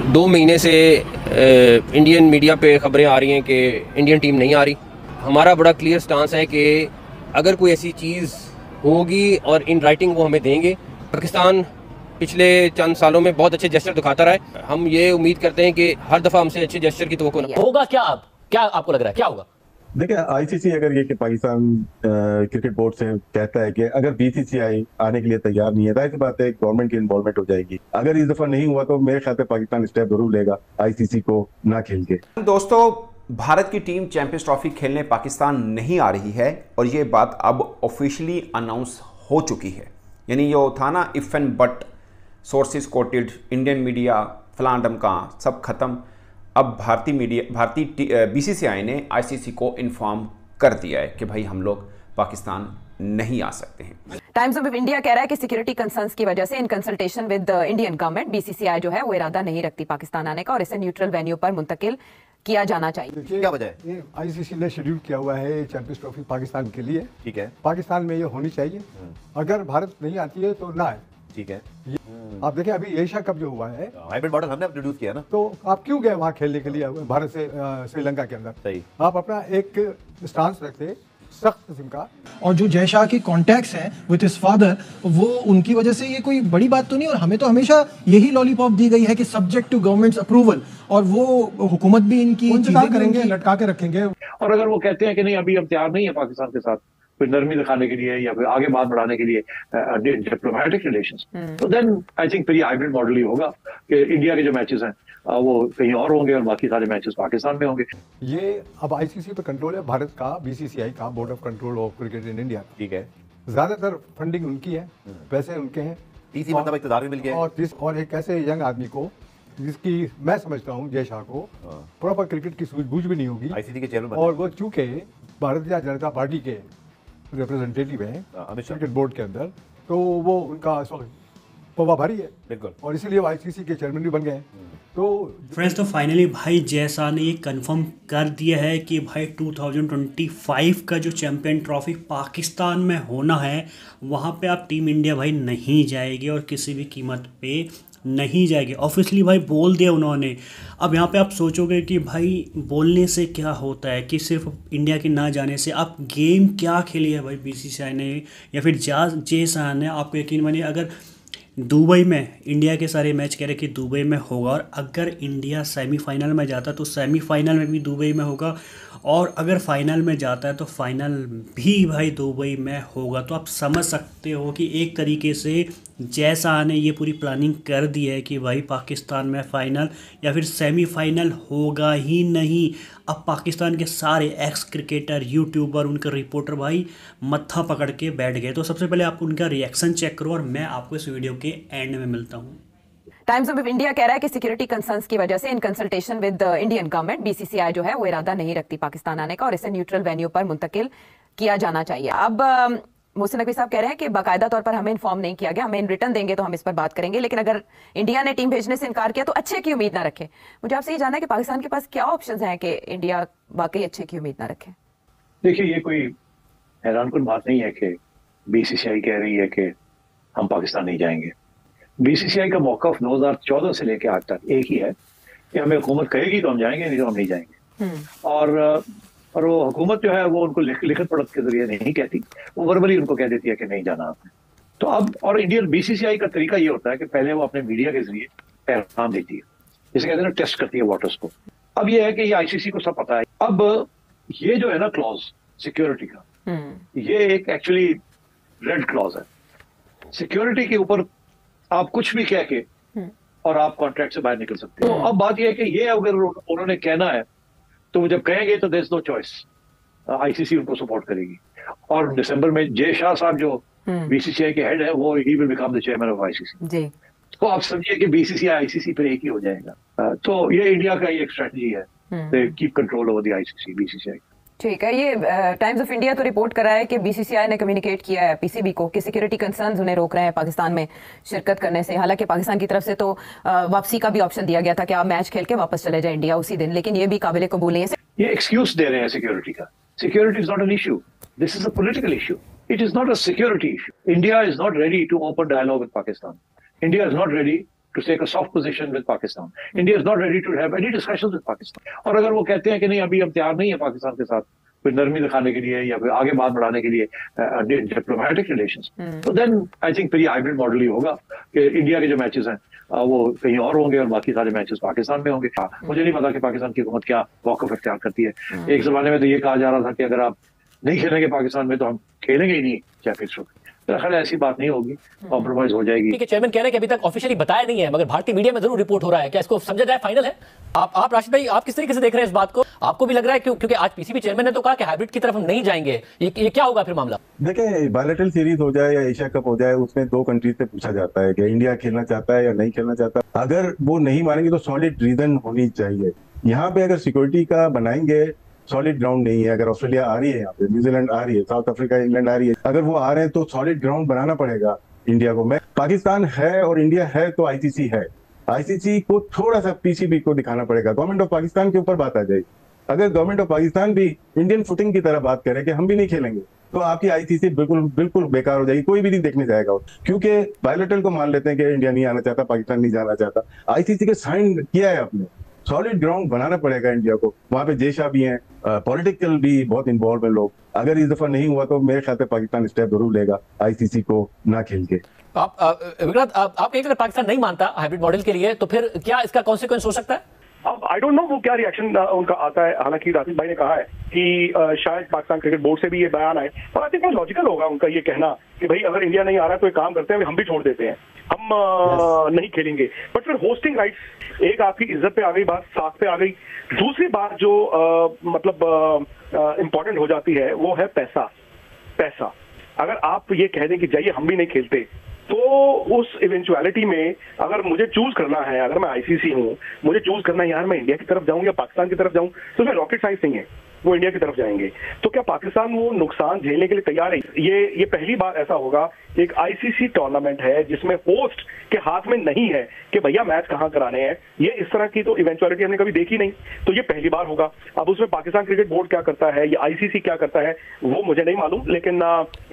2 महीने से Indian media पे खबरें आ रही हैं कि इंडियन टीम नहीं आ रही। हमारा बड़ा क्लियर स्टांस है कि अगर कोई ऐसी चीज़ होगी और इन राइटिंग वो हमें देंगे। पाकिस्तान पिछले चंद सालों में बहुत अच्छे जेस्चर दिखाता रहा है। हम ये उम्मीद करते हैं कि हर दफ़ा हमसे अच्छे जेस्चर की तवक्को ना होगा। क्या आपको लग रहा है क्या होगा? देखिए, आईसीसी अगर ये कि पाकिस्तान क्रिकेट बोर्ड से कहता है कि अगर बीसीसीआई आने के लिए तैयार नहीं है, जाहिर सी बात है गवर्नमेंट की इन्वॉल्वमेंट हो जाएगी। अगर इस दफा नहीं हुआ तो मेरे ख्याल से पाकिस्तान स्टेप जरूर लेगा आईसीसी को ना खेल के। दोस्तों, भारत की टीम चैंपियंस ट्रॉफी खेलने पाकिस्तान नहीं आ रही है और ये बात अब ऑफिशियली अनाउंस हो चुकी है। यानी जो था ना if and but, sources coated, Indian media फलां डमका सब खत्म। अब भारतीय बीसीसीआई ने आईसीसी को इन्फॉर्म कर दिया है कि भाई हम लोग पाकिस्तान नहीं आ सकते हैं। टाइम्स ऑफ इंडिया कह रहा है कि सिक्योरिटी कंसर्न्स की वजह से in consultation with Indian government BCCI जो है वो इरादा नहीं रखती पाकिस्तान आने का और इसे न्यूट्रल वेन्यू पर मुंतकिल किया जाना चाहिए। क्या वजह है? आईसीसी ने शेड्यूल किया हुआ है चैंपियंस ट्रॉफी पाकिस्तान के लिए। ठीक है, पाकिस्तान में ये होनी चाहिए। अगर भारत नहीं आती है तो ना आए। ठीक है। आप देखें अभी एशिया कप जो हुआ है, हाइब्रिड मॉडल हमने इंट्रोड्यूस किया ना, तो आप क्यों गए वहाँ खेलने के लिए भारत से श्रीलंका के अंदर? सही। आप अपना एक स्टांस रखते सख्त किस्म का। और जो जय शाह के कॉन्टैक्ट्स हैं विद हिज फादर, वो उनकी वजह से ये कोई बड़ी बात तो नहीं। और हमें तो हमेशा यही लॉलीपॉप दी गई है कि सब्जेक्ट टू गवर्नमेंट्स अप्रूवल, और वो हुकूमत भी इनकी चीजें करेंगे, लटका के रखेंगे। और अगर वो कहते हैं कि नहीं अभी हम तैयार नहीं है पाकिस्तान के साथ कोई नरमी दिखाने के लिए या फिर आगे बात बढ़ाने के लिए डिप्लोमेटिक रिलेशंस, तो देन आई थिंक फिर हाइब्रिड मॉडल ही होगा कि इंडिया के जो मैचेस हैं वो कहीं और होंगे और बाकी सारे मैचेस पाकिस्तान में होंगे। ये अब आईसीसी पे कंट्रोल है भारत का, बीसीसीआई का, board of control of cricket in India. ठीक है। ज्यादातर फंडिंग उनकी है, पैसे उनके हैं, इसी मतलब इक़्तिदार भी मिल गया और एक ऐसे यंग आदमी को जिसकी मैं समझता हूँ जय शाह को प्रॉपर क्रिकेट की सूझबूझ भी नहीं होगी आईसीसी के चेयरमैन, और वो चूंकि भारतीय जनता पार्टी के रिप्रेजेंटेटिव हैं क्रिकेट बोर्ड के अंदर, तो वो उनका पवा भारी है बिल्कुल, और इसीलिए आईसीसी के चेयरमैन भी बन गए। तो फ्रेंड्स, तो फाइनली भाई जय शाह ने ये कंफर्म कर दिया है कि भाई 2025 का जो चैंपियन ट्रॉफी पाकिस्तान में होना है वहाँ पे आप टीम इंडिया भाई नहीं जाएगी और किसी भी कीमत पे नहीं जाएगी। ऑफिसली भाई बोल दिया उन्होंने। अब यहाँ पे आप सोचोगे कि भाई बोलने से क्या होता है, कि सिर्फ इंडिया के ना जाने से आप गेम क्या खेली है भाई बीसीसीआई ने या फिर जय शाह ने। आपको यकीन मानिए, अगर दुबई में इंडिया के सारे मैच कह रहे कि दुबई में होगा, और अगर इंडिया सेमीफाइनल में जाता तो सेमीफाइनल में भी दुबई में होगा, और अगर फाइनल में जाता है तो फाइनल भी भाई दुबई में होगा। तो आप समझ सकते हो कि एक तरीके से जय शाह ने ये पूरी प्लानिंग कर दी है कि भाई पाकिस्तान में फ़ाइनल या फिर सेमीफाइनल होगा ही नहीं। अब पाकिस्तान के सारे एक्स क्रिकेटर, यूट्यूबर, उनके रिपोर्टर भाई मत्था पकड़ के बैठ गए। तो सबसे पहले आप उनका रिएक्शन चेक करो और मैं आपको इस वीडियो के एंड में मिलता हूँ। टाइम्स ऑफ इंडिया कह रहा है कि सिक्योरिटी कंसर्न्स की वजह से in consultation with Indian government BCCI जो है वो इरादा नहीं रखती पाकिस्तान आने का और इसे न्यूट्रल वेन्यू पर मुंतकिल किया जाना चाहिए। अब मोहसिन नकवी साहब कह रहे हैं कि बाकायदा तौर पर हमें इन्फॉर्म नहीं किया गया, हमें इन रिटर्न देंगे तो हम इस पर बात करेंगे, लेकिन अगर इंडिया ने टीम भेजने से इनकार किया तो अच्छे की उम्मीद ना रखे। मुझे आपसे ये जानना है कि पाकिस्तान के पास क्या ऑप्शंस हैं कि इंडिया वाकई अच्छे की उम्मीद ना रखे। देखिए, ये कोई हैरानकुन बात नहीं है कि बीसीसीआई कह रही है कि हम पाकिस्तान नहीं जाएंगे। बीसीसीआई का मौक़िफ़ 2014 से लेकर आज तक एक ही है कि हमें हुकूमत कहेगी तो हम जाएंगे, नहीं तो हम नहीं जाएंगे। और वो हुकूमत जो है वो उनको लिखत पढ़त के जरिए नहीं कहती, वो वर्बली उनको कह देती है कि नहीं जाना आपने। तो अब और इंडियन बीसीसीआई का तरीका ये होता है कि पहले वो अपने मीडिया के जरिए पैगाम देती है, जिसे कहते हैं ना टेस्ट करती है वाटर्स को। अब ये है कि ये आईसीसी को सब पता है। अब ये जो है ना क्लॉज सिक्योरिटी का, ये एक एक्चुअली रेड क्लॉज है। सिक्योरिटी के ऊपर आप कुछ भी कह के और आप कॉन्ट्रैक्ट से बाहर निकल सकते हो। तो अब बात यह है कि ये अगर उन्होंने कहना है तो जब कहेंगे तो there is no choice, ICC उनको सपोर्ट करेगी। और दिसंबर में जय शाह साहब जो बीसीसीआई के हेड है वो he will become the chairman of ICC ji. तो आप समझिए कि बीसीसीआई आईसीसी पर एक ही हो जाएगा। तो ये इंडिया का एक स्ट्रेटजी है, keep control over the ICC BCCI. ठीक है। ये टाइम्स ऑफ इंडिया तो रिपोर्ट कर रहा है कि बीसीसीआई ने कम्युनिकेट किया है पीसीबी को कि सिक्योरिटी कंसर्न्स उन्हें रोक रहे हैं पाकिस्तान में शिरकत करने से। हालांकि पाकिस्तान की तरफ से तो वापसी का भी ऑप्शन दिया गया था कि आप मैच खेल के वापस चले जाए इंडिया उसी दिन, लेकिन ये भी काबिल कबूल नहीं है। ये एक्सक्यूज दे रहे हैं सिक्योरिटी का। Security is not an issue, this is a political issue, it is not a security issue. India is not ready to open dialogue with Pakistan, India is not ready to take a soft position with Pakistan. India is not ready to have any discussions with Pakistan. और अगर वो कहते हैं कि नहीं अभी हम तैयार नहीं है पाकिस्तान के साथ कोई नरमी दिखाने के लिए या फिर आगे बात बढ़ाने के लिए डिप्लोमेटिक रिलेशंस, तो देन आई थिंक फिर ये हाइब्रिड मॉडल ही होगा कि इंडिया के जो मैचेस हैं वो कहीं और होंगे और बाकी सारे मैचेस पाकिस्तान में होंगे। मुझे नहीं पता कि पाकिस्तान की हुकूमत क्या मौक़िफ़ इख्तियार करती है। एक जमाने में तो ये कहा जा रहा था कि अगर आप नहीं खेलेंगे पाकिस्तान में तो हम खेलेंगे ही नहीं चैंपियंस ट्रॉफी। ख्याल ऐसी बात नहीं होगी, कॉम्प्रोमाइज हो जाएगी। ठीक है, चेयरमैन कह रहे हैं कि अभी तक ऑफिशियली बताया नहीं है, मगर भारतीय मीडिया में जरूर रिपोर्ट हो रहा है। क्या इसको समझा जाए फाइनल है? आप राशिद भाई, आप किस तरीके से देख रहे हैं इस बात को? आपको भी लग रहा है क्योंकि आज पीसीबी चेयरमैन ने तो कहा कि हाइब्रिड की तरफ हम नहीं जाएंगे, ये क्या होगा फिर मामला? देखिए, बायलैटरल सीरीज हो जाए या एशिया कप हो जाए, उसमें 2 कंट्रीज से पूछा जाता है कि इंडिया खेलना चाहता है या नहीं खेलना चाहता। अगर वो नहीं मानेंगे तो सॉलिड रीजन होनी चाहिए। यहाँ पे अगर सिक्योरिटी का बनाएंगे, सॉलिड ग्राउंड नहीं है। अगर ऑस्ट्रेलिया आ रही है, यहाँ पे न्यूजीलैंड आ रही है, साउथ अफ्रीका, इंग्लैंड आ रही है, अगर वो आ रहे हैं तो सॉलिड ग्राउंड बनाना पड़ेगा इंडिया को। मैं पाकिस्तान है और इंडिया है तो आईसीसी है। आईसीसी को थोड़ा सा पीसीबी को दिखाना पड़ेगा। गवर्नमेंट ऑफ पाकिस्तान के ऊपर बात आ जाएगी। अगर गवर्नमेंट ऑफ पाकिस्तान भी इंडियन फुटिंग की तरह बात करे कि हम भी नहीं खेलेंगे, तो आपकी आईसीसी बिल्कुल बेकार हो जाएगी। कोई भी नहीं देखने जाएगा, क्योंकि बायलैटरल को मान लेते हैं कि इंडिया नहीं आना चाहता, पाकिस्तान नहीं जाना चाहता। आईसीसी के साइन किया है आपने, सॉलिड ग्राउंड बनाना पड़ेगा इंडिया को। वहां पे जेशा भी हैं, पॉलिटिकल भी बहुत इन्वॉल्व है लोग। अगर इस दफा नहीं हुआ तो मेरे ख्याल से पाकिस्तान स्टेप जरूर लेगा आईसीसी को ना खेल के। आप विक्रांत, आप कहें अगर पाकिस्तान नहीं मानता हाइब्रिड मॉडल के लिए, तो फिर क्या इसका कॉन्सिक्वेंस हो सकता है? अब आई डोंट नो वो क्या रिएक्शन उनका आता है। हालांकि राशिद भाई ने कहा है कि शायद पाकिस्तान क्रिकेट बोर्ड से भी ये बयान आए, और आई थिंक लॉजिकल होगा उनका ये कहना कि भाई अगर इंडिया नहीं आ रहा है तो एक काम करते हैं, हम भी छोड़ देते हैं, हम नहीं खेलेंगे। बट फिर होस्टिंग राइट्स, एक आपकी इज्जत पे आ गई बात, साख पे आ गई। दूसरी बात जो इम्पोर्टेंट हो जाती है वो है पैसा। अगर आप ये कह दें कि जाइए हम भी नहीं खेलते, तो उस इवेंचुअलिटी में अगर मुझे चूज करना है, अगर मैं आईसीसी हूं, मुझे चूज करना है यार मैं इंडिया की तरफ जाऊं या पाकिस्तान की तरफ जाऊं, तो उसमें रॉकेट साइंस नहीं है, वो इंडिया की तरफ जाएंगे। तो क्या पाकिस्तान वो नुकसान झेलने के लिए तैयार है? ये पहली बार ऐसा होगा कि एक आईसीसी टूर्नामेंट है जिसमें होस्ट के हाथ में नहीं है कि भैया मैच कहां कराने हैं। ये इस तरह की तो इवेंचुअलिटी हमने कभी देखी नहीं, तो ये पहली बार होगा। अब उसमें पाकिस्तान क्रिकेट बोर्ड क्या करता है या आईसीसी क्या करता है वो मुझे नहीं मालूम, लेकिन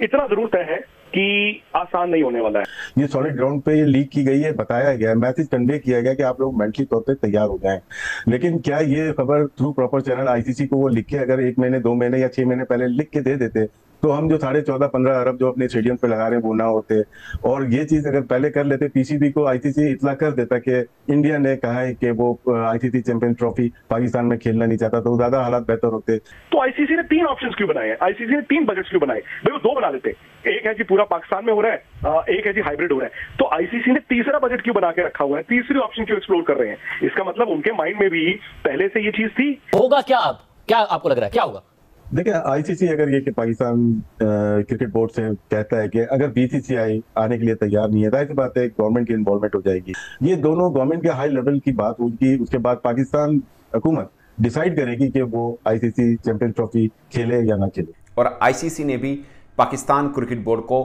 इतना जरूर तय है कि आसान नहीं होने वाला है। ये सॉलिड ग्राउंड पे ये लीक की गई है, बताया गया है, मैसेज कन्वे किया गया कि आप लोग मेंटली तौर पे तैयार हो जाएं। लेकिन क्या ये खबर थ्रू प्रॉपर चैनल आईसीसी को वो लिख के अगर 1 महीने 2 महीने या 6 महीने पहले लिख के दे देते, तो हम जो 14.5-15 अरब जो अपने स्टेडियम पे लगा रहे हैं वो ना होते। और ये चीज अगर पहले कर लेते, पीसीबी को आईसीसी इतला कर देता कि इंडिया ने कहा है कि वो आईसीसी चैंपियन ट्रॉफी पाकिस्तान में खेलना नहीं चाहता, तो ज्यादा हालात बेहतर होते। तो आईसीसी ने 3 ऑप्शंस क्यों बनाए हैं? आईसीसी ने 3 बजट्स क्यों बनाए? भाई वो 2 बना लेते। एक है जी पूरा पाकिस्तान में हो रहा है, एक है जी हाइब्रिड हो रहा है। तो आईसीसी ने तीसरा बजट क्यों बना के रखा हुआ है? तीसरी ऑप्शन क्यों एक्सप्लोर कर रहे हैं? इसका मतलब उनके माइंड में भी पहले से ये चीज थी। होगा क्या? अब क्या आपको लग रहा है क्या होगा? देखिए, आईसीसी अगर ये कि पाकिस्तान क्रिकेट बोर्ड से कहता है कि अगर बीसीसीआई आने के लिए तैयार नहीं है, जाहिर सी बात है गवर्नमेंट की इन्वॉल्वमेंट हो जाएगी। ये दोनों गवर्नमेंट के हाई लेवल की बात होगी। उसके बाद पाकिस्तान हुकूमत डिसाइड करेगी कि वो आईसीसी चैंपियंस ट्रॉफी खेले या ना खेले। और आईसीसी ने भी पाकिस्तान क्रिकेट बोर्ड को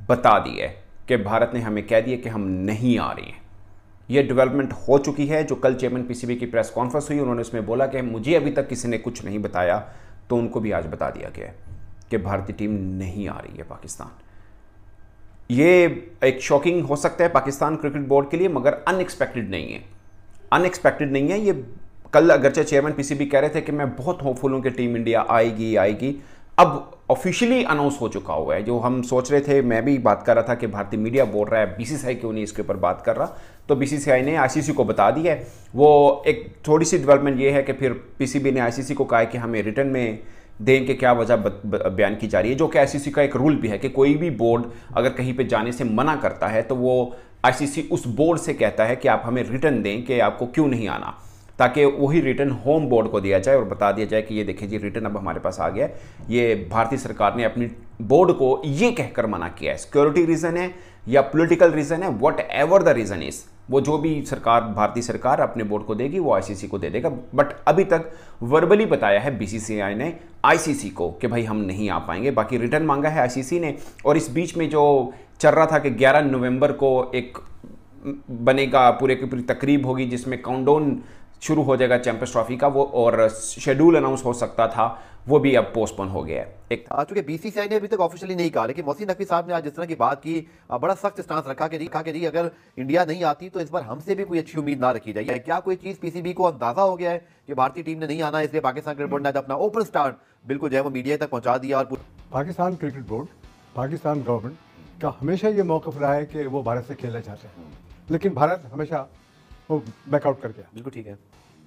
बता दिया है कि भारत ने हमें कह दिया कि हम नहीं आ रहे हैं। ये डेवलपमेंट हो चुकी है। जो कल चेयरमैन पीसीबी की प्रेस कॉन्फ्रेंस हुई, उन्होंने उसमें बोला कि मुझे अभी तक किसी ने कुछ नहीं बताया, तो उनको भी आज बता दिया गया है कि भारतीय टीम नहीं आ रही है पाकिस्तान। ये एक शॉकिंग हो सकता है पाकिस्तान क्रिकेट बोर्ड के लिए, मगर अनएक्सपेक्टेड नहीं है। अनएक्सपेक्टेड नहीं है ये। कल अगरचे चेयरमैन पीसीबी कह रहे थे कि मैं बहुत होपफुल हूं कि टीम इंडिया आएगी, अब ऑफिशियली अनाउंस हो चुका हुआ है। जो हम सोच रहे थे, मैं भी बात कर रहा था कि भारतीय मीडिया बोल रहा है, बीसीसीआई क्यों नहीं इसके ऊपर बात कर रहा, तो बीसीसीआई ने आईसीसी को बता दिया है। वो एक थोड़ी सी डेवलपमेंट ये है कि फिर पीसीबी ने आईसीसी को कहा है कि हमें रिटर्न में दें कि क्या वजह बयान की जा रही है, जो कि आईसीसी का एक रूल भी है कि कोई भी बोर्ड अगर कहीं पे जाने से मना करता है तो वो आईसीसी उस बोर्ड से कहता है कि आप हमें रिटर्न दें कि आपको क्यों नहीं आना, ताकि वही रिटर्न होम बोर्ड को दिया जाए और बता दिया जाए कि ये देखिए जी रिटर्न अब हमारे पास आ गया है। ये भारतीय सरकार ने अपनी बोर्ड को ये कहकर मना किया है। सिक्योरिटी रीज़न है या पॉलिटिकल रीज़न है, what ever the reason is, वो जो भी सरकार, भारतीय सरकार अपने बोर्ड को देगी वो आईसीसी को दे देगा। बट अभी तक वर्बली बताया है बीसीसीआई ने आईसीसी को कि भाई हम नहीं आ पाएंगे। बाकी रिटर्न मांगा है आईसीसी ने। और इस बीच में जो चल रहा था कि 11 नवंबर को एक बनेगा, पूरे की पूरी तकरीब होगी जिसमें काउंटडाउन शुरू हो जाएगा चैंपियंस ट्रॉफी का, वो और शेड्यूल अनाउंस हो सकता था, वो भी अब पोस्टपोन हो गया है। चूंकि बीसीसीआई ने अभी तक ऑफिशियली नहीं कहा, लेकिन मोहसिन नकवी साहब ने आज जिस तरह की बात की, बड़ा सख्त स्टांस रखा कि जी अगर इंडिया नहीं आती तो इस बार हमसे भी कोई अच्छी उम्मीद ना रखी जाए। क्या कोई चीज पीसीबी को अंदाजा हो गया है कि भारतीय टीम ने नहीं आना, इसलिए पाकिस्तान क्रिकेट बोर्ड ने अपना ओपन स्टार्ट बिल्कुल जो है वो मीडिया तक पहुंचा दिया? और Pakistan cricket board, Pakistan government का हमेशा ये मौक़िफ़ रहा है कि वो भारत से खेलना चाहते हैं, लेकिन भारत हमेशा वो बैकआउट कर गया। बिल्कुल ठीक है।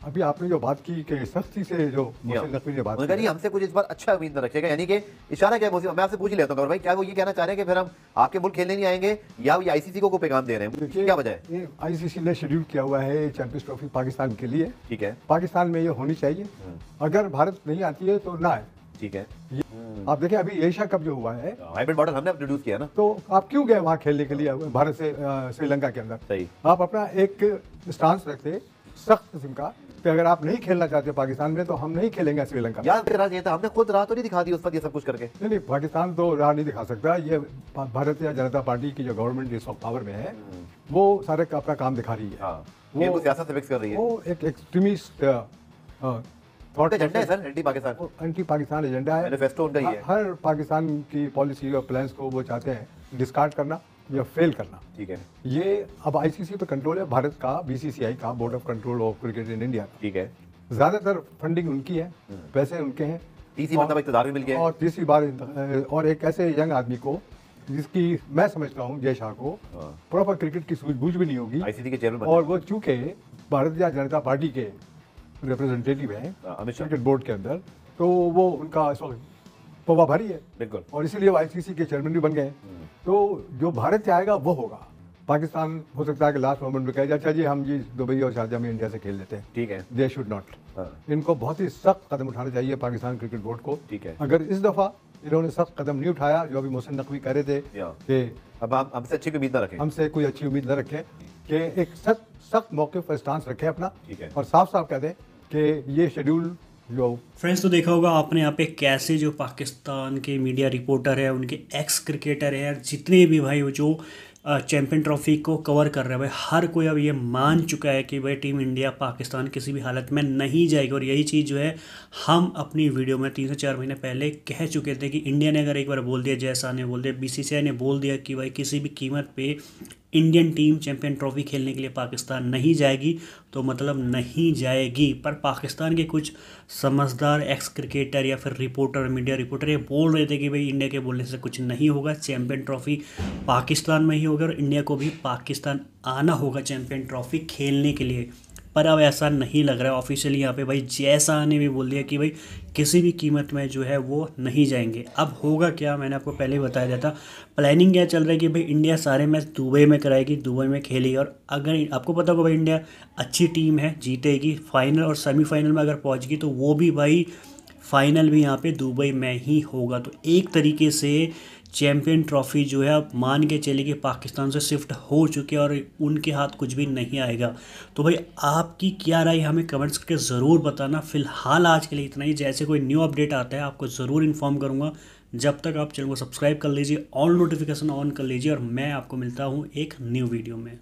अभी आपने जो बात की कि सख्ती से जो मोहसिन नकवी ने बात की, हमसे कुछ इस बार अच्छा उम्मीद न रखेगा, यानी कि इशारा क्या है? मैं आपसे पूछ ही लेता हूँ भाई, क्या वो ये कहना चाह रहे हैं कि फिर हम आपके मुल्क खेलने नहीं आएंगे, या ये आईसीसी को पैगाम दे रहे हैं? क्या वजह है? आईसीसी ने शेड्यूल किया हुआ है चैंपियंस ट्रॉफी पाकिस्तान के लिए, ठीक है, पाकिस्तान में ये होनी चाहिए। अगर भारत नहीं आती है तो ना है, ठीक है। आप देखें अभी एशिया कप जो हुआ है, हाइब्रिड मॉडल हमने इंट्रोड्यूस किया ना, तो आप क्यों गए वहाँ खेलने के लिए भारत से श्रीलंका के अंदर? सही, आप अपना एक स्टांस रखते सख्त किस्म का कि अगर आप नहीं खेलना चाहते पाकिस्तान में तो हम नहीं खेलेंगे श्रीलंका। यार तेरा ये था, हमने खुद राह तो नहीं दिखा दी उस पर ये सब कुछ करके। नहीं, पाकिस्तान तो राह नहीं दिखा सकता, ये भारतीय जनता पार्टी की जो गवर्नमेंट इस वक्त पावर में है वो सारे का अपना काम दिखा रही है। वो सियासत से मिक्स कर रही है, वो एक एक्सट्रीमिस्ट थॉट एजेंडा है सर, एंटी पाकिस्तान एजेंडा है, मैनिफेस्टो उनका ही है। हर पाकिस्तान की पॉलिसी और प्लान्स को वो चाहते हैं डिस्कार्ड करना या फेल करना। ठीक है, ये अब आईसीसी पे कंट्रोल है भारत का, बीसीसीआई का, board of control of cricket in India. ठीक है, ज्यादातर फंडिंग उनकी है, पैसे उनके हैं, तीसरी मतलब इक़्तिदार भी मिल गया और तीसरी बार और एक ऐसे यंग आदमी को जिसकी मैं समझता हूँ जय शाह को प्रॉपर क्रिकेट की सूझबूझ भी नहीं होगी, आईसीसी के चेयरमैन, और वो चूंकि भारतीय जनता पार्टी के रिप्रेजेंटेटिव हैं क्रिकेट बोर्ड के अंदर, तो वो उनका पवा भारी है बिल्कुल, और इसीलिए वो आईसीसी के चेयरमैन भी बन गए। तो जो भारत से आएगा वो होगा। पाकिस्तान हो सकता है कि लास्ट मोमेंट में कहे अच्छा जी हम जी दुबई और शारजाह में इंडिया से खेल लेते हैं, ठीक है, दे शुड नॉट। इनको बहुत ही सख्त कदम उठाना चाहिए पाकिस्तान क्रिकेट बोर्ड को। ठीक है, अगर इस दफा इन्होंने सख्त कदम नहीं उठाया, जो अभी मोहसिन नकवी कह रहे थे कि अब हमसे अच्छी उम्मीद न रखें, हमसे कोई अच्छी उम्मीद न रखें, कि एक सख्त मौके पर स्टांस रखें अपना, ठीक है, और साफ साफ कह दें कि ये शेड्यूल जो फ्रेंड्स, तो देखा होगा आपने यहाँ पे कैसे जो पाकिस्तान के मीडिया रिपोर्टर है, उनके एक्स क्रिकेटर है, जितने भी भाई वो जो चैंपियन ट्रॉफी को कवर कर रहे हैं, भाई हर कोई अब ये मान चुका है कि भाई टीम इंडिया पाकिस्तान किसी भी हालत में नहीं जाएगी। और यही चीज़ जो है हम अपनी वीडियो में 3 से 4 महीने पहले कह चुके थे कि इंडिया ने अगर एक बार बोल दिया, जैसा ने बोल दिया, बीसीसीआई ने बोल दिया कि भाई किसी भी कीमत पे इंडियन टीम चैंपियन ट्रॉफी खेलने के लिए पाकिस्तान नहीं जाएगी, तो मतलब नहीं जाएगी। पर पाकिस्तान के कुछ समझदार एक्स क्रिकेटर या फिर रिपोर्टर, मीडिया रिपोर्टर ये बोल रहे थे कि भाई इंडिया के बोलने से कुछ नहीं होगा, चैंपियन ट्रॉफी पाकिस्तान में ही होगा और इंडिया को भी पाकिस्तान आना होगा चैंपियन ट्रॉफी खेलने के लिए। पर अब ऐसा नहीं लग रहा है। ऑफिशियली यहाँ पे भाई जैसा ने भी बोल दिया कि भाई किसी भी कीमत में जो है वो नहीं जाएंगे। अब होगा क्या, मैंने आपको पहले ही बताया था। प्लानिंग क्या चल रहा है कि भाई इंडिया सारे मैच दुबई में कराएगी, दुबई में खेलेगी, और अगर आपको पता होगा भाई इंडिया अच्छी टीम है, जीतेगी, फाइनल और सेमीफाइनल में अगर पहुँचेगी तो वो भी भाई फाइनल भी यहाँ पे दुबई में ही होगा। तो एक तरीके से चैम्पियन ट्रॉफी जो है अब मान के चले कि पाकिस्तान से शिफ्ट हो चुके हैं और उनके हाथ कुछ भी नहीं आएगा। तो भाई आपकी क्या राय हमें कमेंट्स करके ज़रूर बताना। फिलहाल आज के लिए इतना ही। जैसे कोई न्यू अपडेट आता है आपको ज़रूर इन्फॉर्म करूँगा। जब तक आप चैनल को सब्सक्राइब कर लीजिए, ऑल नोटिफिकेशन ऑन कर लीजिए, और मैं आपको मिलता हूँ एक न्यू वीडियो में।